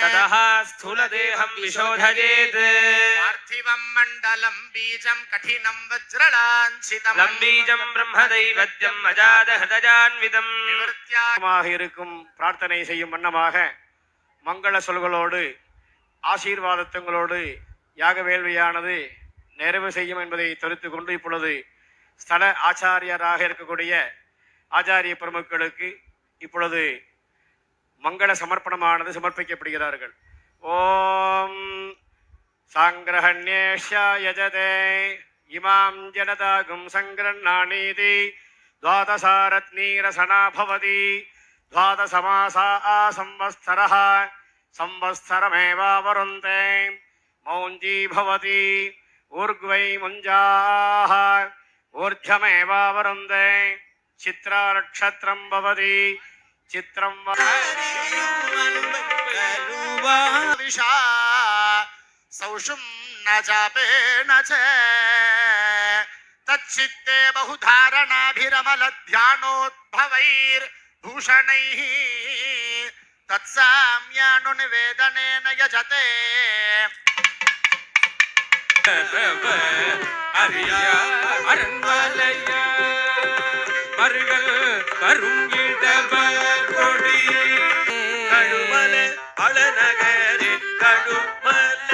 ततः स्थूलदेहं विशोधयेत् पार्थिवं मण्डलं बीजं कठिनं वज्रलाञ्छितं लम्बीजं ब्रह्मदैवद्यं अजातहृदयान्वितं நிவர்த்தியாக இருக்கும் பிரார்த்தனை செய்யும் வண்ணமாக மங்கள சொல்களோடு ஆசீர்வாதங்களோடு யாக வேள்வியானது நிறைவு செய்யும் என்பதை தெரிவித்துக் கொண்டு இப்பொழுது ஸ்தல ஆச்சாரியராக இருக்கக்கூடிய ஆச்சாரிய பெருமக்களுக்கு இப்பொழுது மங்கள சமர்ப்பணமானது சமர்ப்பிக்கப்படுகிறார்கள். ஓம் சாங்கிரஹண்யேஷயஜதே இமாம் ஜனதாகும் சங்கிரண்ணாணீதி द्वादशारत्नीरसना भवति द्वादशमासा संवत्सरः संवत्सरमेवावरुन्ते मौञ्जी भवति ऊर्ध्वै मुञ्जाः ऊर्ध्वमेवावरुन्ते चित्रानक्षत्रं भवति चित्रं विशा सौषुं न चापेन च तच्चित्ते बहुधारणाभिरमलध्यानोद्भवैर्भूषणैः तत्साम्यानुनिवेदनेन यजते கழுமல அழநகரி கழுமல